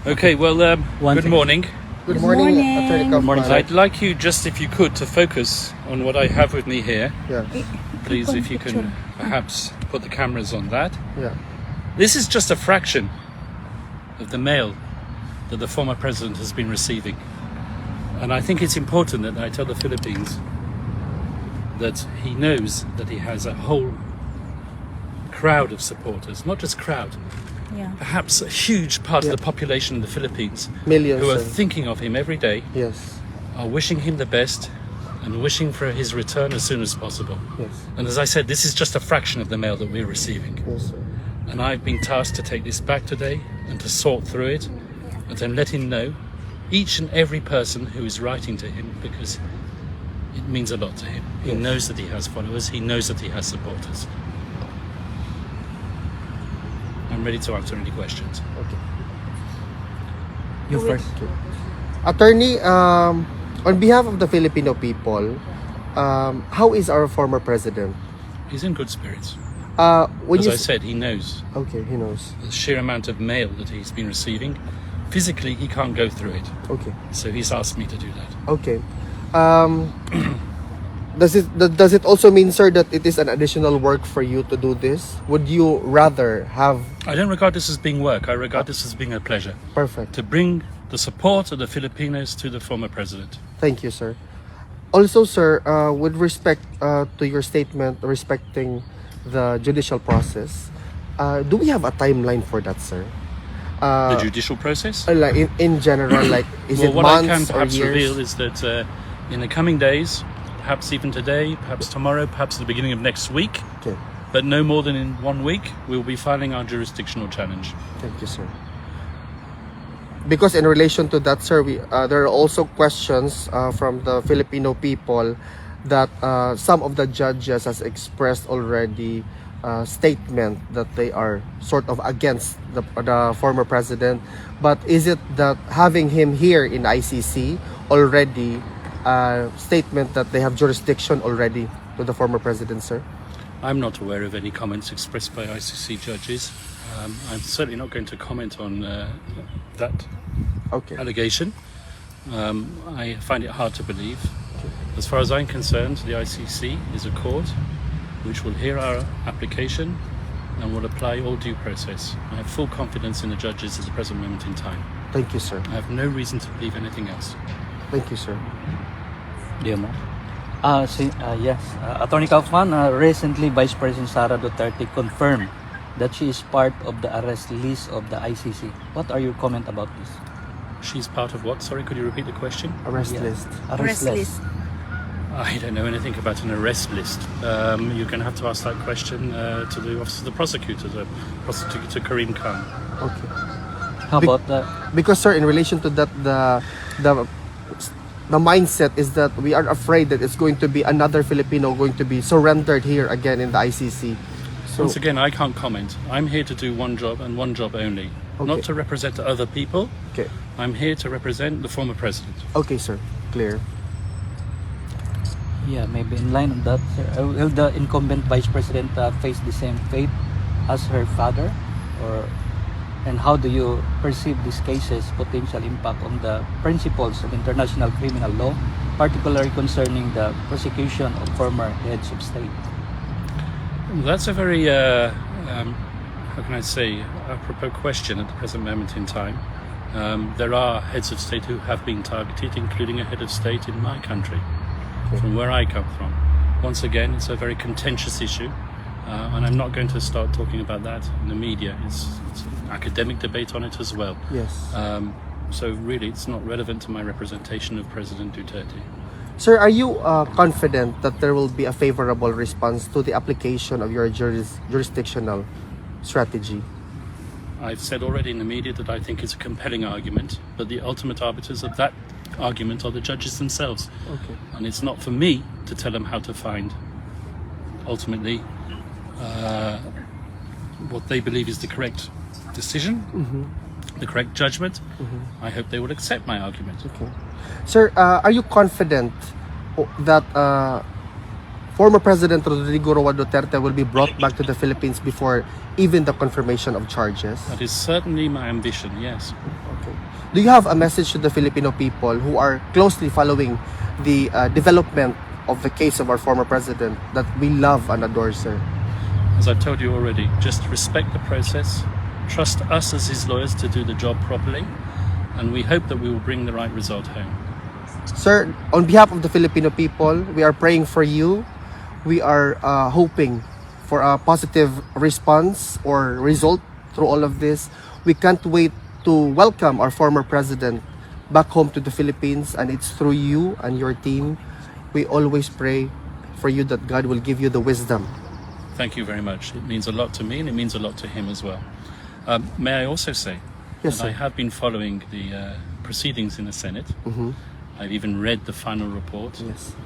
Okay, well, good morning. Good morning, Attorney Kaufman. Good morning, sir. I'd like you just, if you could, to focus on what I have with me here. Yeah, Please, if you can perhaps put the cameras on that. yeah. This is just a fraction of the mail that the former president has been receiving. And I think it's important that I tell the Philippines that he knows that he has a whole crowd of supporters, not just crowd, Yeah. perhaps a huge part of the population in the Philippines Millions, who are sir. thinking of him every day, Yes, are wishing him the best and wishing for his return as soon as possible. yes, And as I said, this is just a fraction of the mail that we're receiving. yes, sir. And I've been tasked to take this back today and to sort through it and then let him know, each and every person who is writing to him, because it means a lot to him. He Yes. knows that he has followers, he knows that he has supporters. I'm ready to answer any questions. Okay. You first. Attorney, on behalf of the Filipino people, how is our former president? He's in good spirits. When As you I said, he knows okay, he knows. the sheer amount of mail that he's been receiving. Physically, he can't go through it. Okay, So he's asked me to do that. okay. Does it also mean, sir, that it is an additional work for you to do this? Would you rather have I don't regard this as being work. I regard this as being a pleasure perfect? to bring the support of the Filipinos to the former president. Thank you, sir. Also, sir, with respect to your statement respecting the judicial process, do we have a timeline for that, sir? The judicial process? Like in general, like is Well, it what I can months or perhaps reveal years? is that in the coming days, perhaps even today, perhaps tomorrow, perhaps at the beginning of next week, Okay, but no more than in 1 week, we'll be filing our jurisdictional challenge. thank you, sir. Because in relation to that, sir, there are also questions from the Filipino people that some of the judges has expressed already statement that they are sort of against the former president. But is it that having him here in ICC already statement that they have jurisdiction already to the former president, sir? I'm not aware of any comments expressed by ICC judges. I'm certainly not going to comment on that Okay. allegation. I find it hard to believe. As far as I'm concerned, the ICC is a court which will hear our application and will apply all due process. I have full confidence in the judges at the present moment in time. Thank you, sir. I have no reason to believe anything else. Thank you, sir. Yes. Attorney Kaufman, recently Vice President Sara Duterte confirmed that she is part of the arrest list of the ICC. What are your comment about this? She's part of what? Sorry, could you repeat the question? Arrest Yeah. list. Arrest list. I don't know anything about an arrest list. You're going to have to ask that question to the Office of the Prosecutor, Prosecutor Karim Khan. Okay. How about Because, sir, in relation to that, the mindset is that we are afraid that it's going to be another Filipino going to be surrendered here again in the ICC. So, Once again, I can't comment. I'm here to do one job and one job only. Not Okay. to represent other people. okay, I'm here to represent the former president. okay, sir, clear. maybe in line of that, sir, will the incumbent Vice President face the same fate as her father? And how do you perceive these cases' potential impact on the principles of international criminal law, particularly concerning the prosecution of former heads of state? That's a very, how can I say, apropos question at the present moment in time. There are heads of state who have been targeted, including a head of state in my country, from where I come from. Once again, it's a very contentious issue, and I'm not going to start talking about that in the media. It's an academic debate on it as well. Yes. So really, it's not relevant to my representation of President Duterte. Sir, are you confident that there will be a favorable response to the application of your jurisdictional strategy? I've said already in the media that I think it's a compelling argument, but the ultimate arbiters of that argument are the judges themselves. Okay. And it's not for me to tell them how to find, ultimately, what they believe is the correct decision, the correct judgment. I hope they will accept my argument. Okay. Sir, are you confident that former President Rodrigo Roa Duterte will be brought back to the Philippines before even the confirmation of charges? That is certainly my ambition, yes. Okay. Do you have a message to the Filipino people who are closely following the development of the case of our former president that we love and adore, sir? As I told you already, just respect the process, trust us as his lawyers to do the job properly, and we hope that we will bring the right result home. Sir, on behalf of the Filipino people, we are praying for you. We are hoping for a positive response or result through all of this. We can't wait to welcome our former president back home to the Philippines, and it's through you and your team. We always pray for you that God will give you the wisdom. Thank you very much. It means a lot to me and it means a lot to him as well. May I also say Yes, that I sir. have been following the proceedings in the Senate. I've even read the final report. Yes.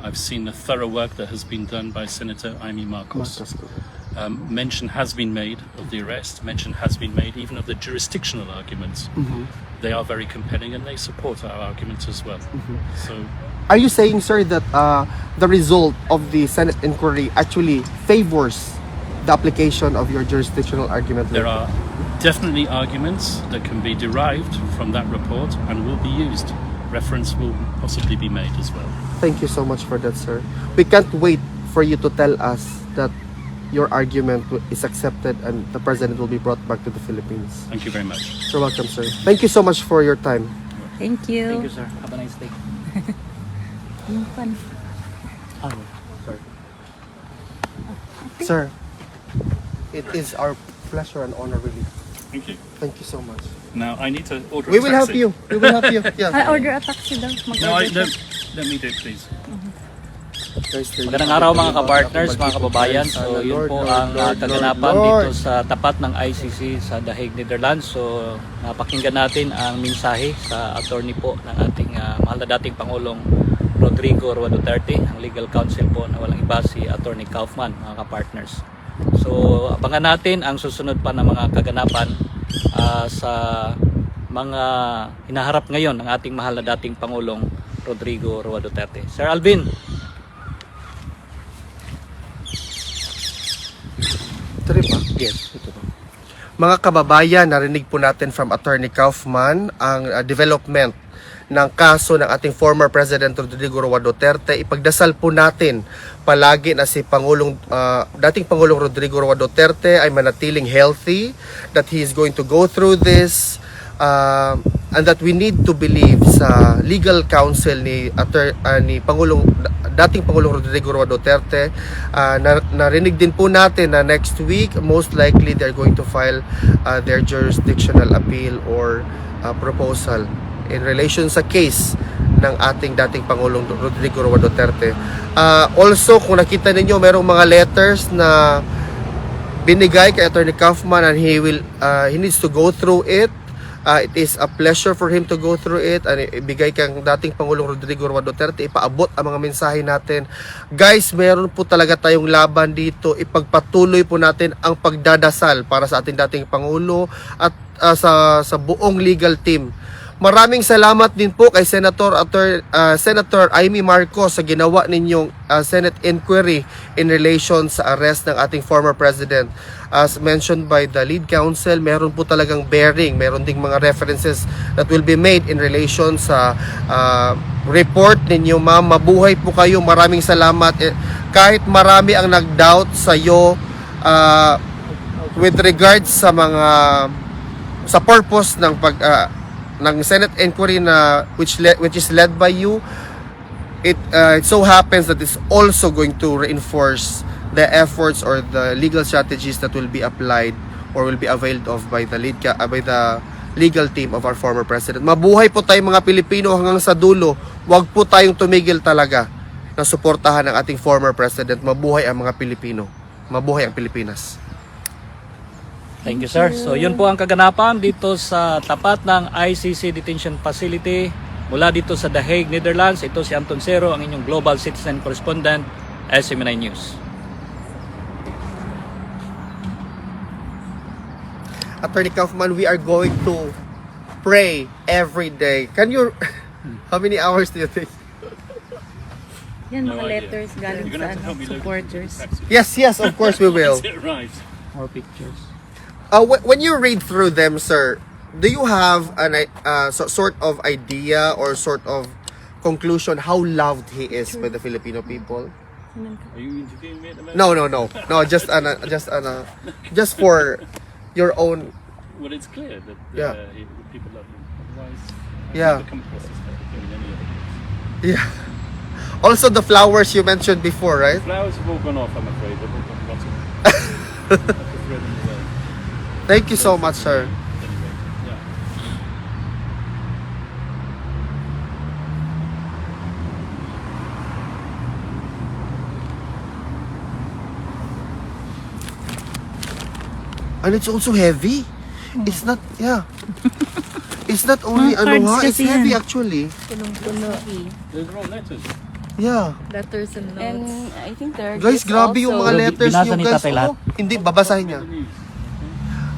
I've seen the thorough work that has been done by Senator Amy Marcos. Mention has been made of the arrest. Mention has been made even of the jurisdictional arguments. They are very compelling and they support our arguments as well. So Are you saying, sir, that the result of the Senate inquiry actually favors the application of your jurisdictional argument? there are definitely arguments that can be derived from that report and will be used. Reference will possibly be made as well. Thank you so much for that, sir. We can't wait for you to tell us that your argument is accepted and the president will be brought back to the Philippines. Thank you very much. You're welcome, sir. Thank you so much for your time. Thank you. Thank you, sir. Have a nice day. Yung pan. Sorry. Sir, it is our pleasure and honor, really. Thank you. Thank you so much. Now I need to order We a will help taxi. you. We will help you. Yeah. I order a taxi daw. No, Mag-order siya. let me do it, please. Magandang araw mga ka-partners, mga kababayan. So yun po ang kaganapan dito sa tapat ng ICC sa The Hague, Netherlands. So napakinggan natin ang mensahe sa attorney po ng ating mahal na dating Pangulong Rodrigo Roa Duterte, ang legal counsel po na walang iba si Attorney Kaufman, mga ka-partners. So abangan natin ang susunod pa ng mga kaganapan sa mga hinaharap ngayon ng ating mahal na dating Pangulong Rodrigo Roa Duterte. Sir Alvin. Yes, ito po. Mga kababayan, narinig po natin from Attorney Kaufman ang development ng kaso ng ating former President Rodrigo Roa Duterte. Ipagdasal po natin palagi na si dating Pangulong Rodrigo Roa Duterte ay manatiling healthy, that he is going to go through this, and that we need to believe sa legal counsel ni dating Pangulong Rodrigo Roa Duterte. Narinig din po natin na next week, most likely they're going to file their jurisdictional appeal or proposal in relation sa case ng ating dating Pangulong Rodrigo Roa Duterte. Also, kung nakita ninyo, merong mga letters na binigay kay Attorney Kaufman and he needs to go through it. It is a pleasure for him to go through it and ibigay kang dating Pangulong Rodrigo Roa Duterte, ipaabot ang mga mensahe natin. Guys, meron po talaga tayong laban dito. Ipagpatuloy po natin ang pagdadasal para sa ating dating Pangulo at sa buong legal team. Maraming salamat din po kay Senator Amy Marcos sa ginawa ninyong Senate inquiry in relation sa arrest ng ating former president. As mentioned by the lead counsel, meron po talagang bearing, meron ding mga references that will be made in relation sa report ninyo, ma'am. Mabuhay po kayo. Maraming salamat. Kahit marami ang nag-doubt sa iyo with regards sa sa purpose ng ng Senate inquiry na which is led by you, it so happens that it's also going to reinforce the efforts or the legal strategies that will be applied or will be availed of by the legal team of our former president. Mabuhay po tayong mga Pilipino hanggang sa dulo. Huwag po tayong tumigil talaga na suportahan ang ating former president. Mabuhay ang mga Pilipino. Mabuhay ang Pilipinas. Thank you, sir. So, yun po ang kaganapan dito sa tapat ng ICC Detention Facility mula dito sa The Hague, Netherlands. Ito si Anton Cero, ang inyong Global Citizen Correspondent, SMNI News. Attorney Kaufman, we are going to pray every day. Can you... How many hours do you think? Yan, No mga idea. letters galing You're sa gonna have to help me locate supporters. the taxi. Yes, of course we will. Is it right? More pictures. When you read through them, sir, do you have an sort of idea or sort of conclusion how loved he is by the Filipino people? Are you interviewing me at the moment? No. Just for your own. Well, it's clear that Yeah. the people love him. Otherwise, Yeah. never come across this type of thing in any other case. Yeah. Also, the flowers you mentioned before, right? Flowers have all gone off, I'm afraid. They've all gone rotten. I have to throw them away. Thank you so much, sir. Anyway, yeah. And it's also heavy. It's not, yeah. It's not only, Mga cards it's kasi heavy yan. actually. Punong-puno. Those are all letters. Yeah. Letters and notes. And I think there are Guys, gifts grabe yung also. mga So, letters binasa niyo, ni guys. tatay lahat? Oh, hindi, babasahin niya. The news.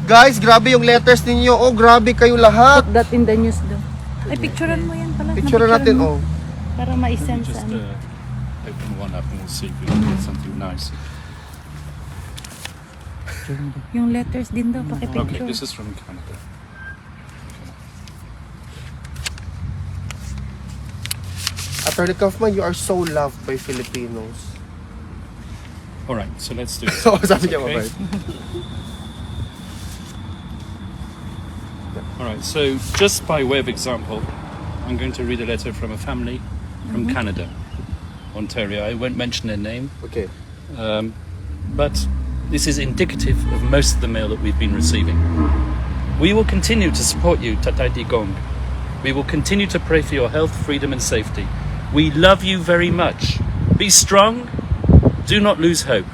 Guys, grabe yung letters ninyo. Oh, grabe kayo lahat. Put that in the news daw. Ay, picturean mo yan pala. Picture natin, oh. Para ma-send sa Just ano. open one up and we'll see if we can get something nice. Yung letters din daw, Okay, pakipicture. this is from Canada. Atty. Kaufman, you are so loved by Filipinos. All right, so let's do this. So, sabi niya, Okay. mabait. All right, so just by way of example, I'm going to read a letter from a family from Canada, Ontario. I won't mention their name, Okay. but this is indicative of most of the mail that we've been receiving. We will continue to support you, Tatay Digong. We will continue to pray for your health, freedom, and safety. We love you very much. Be strong. Do not lose hope.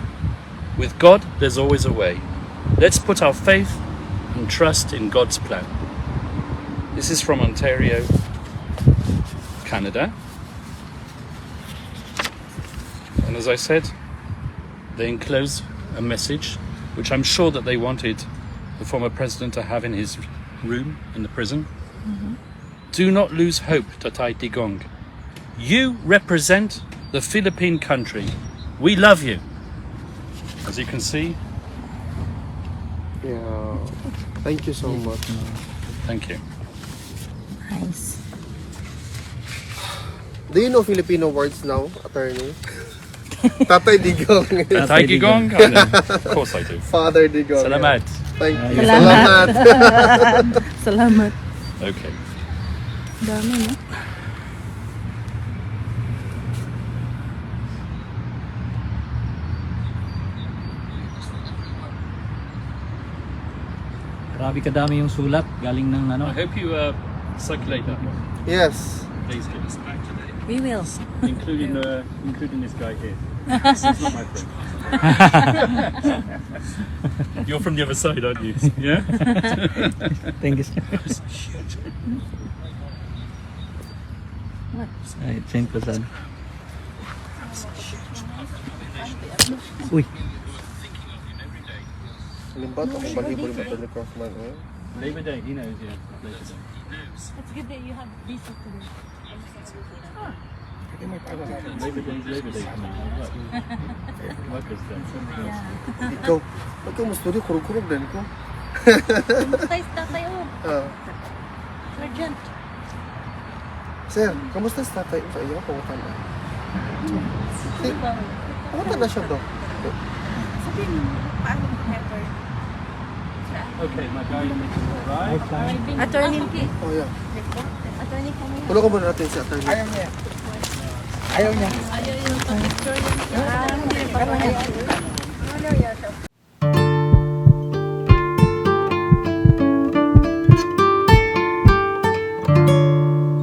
With God, there's always a way. Let's put our faith and trust in God's plan. This is from Ontario, Canada. And as I said, they enclose a message which I'm sure that they wanted the former president to have in his room in the prison. Do not lose hope, Tatay Digong. You represent the Philippine country. We love you. As you can see, Yeah. Thank you so much. thank you. Nice. Do you know Filipino words now, attorney? Tatay Digong. Tatay Digong? I know. Of course I do. Father Digong. Salamat. Thank you. Salamat. Salamat. Salamat. Okay. Dami, no? Grabe kadami yung sulat galing ng ano. I hope you circulate that one. Yes. Please give us back today. We will. Including this guy here. This is not my friend. You're from the other side, aren't you? Yeah? Thank you, sir. Ay, send ko saan. Uy, Halimbawa, kung balibol mo Atty. Kaufman, eh? Labor Day, he knows, yeah. Labor Day. It's good that you have this today. Labor Day coming. Workers' Day. Ikaw, huwag kang mustudi, kurug-kurug din ko. Tatay, tatay, oh. Ah. Sergeant. Sir, kamusta si tatay? Sa iyo, pangutan na. Pangutan na siya daw. Sabihin mo, paano pepper? Okay, my guy in the right. Attorney. Oh, yeah. Attorney kami. Tulungan muna natin si attorney. Ayaw niya. Ayaw yung picture niya. Hindi pa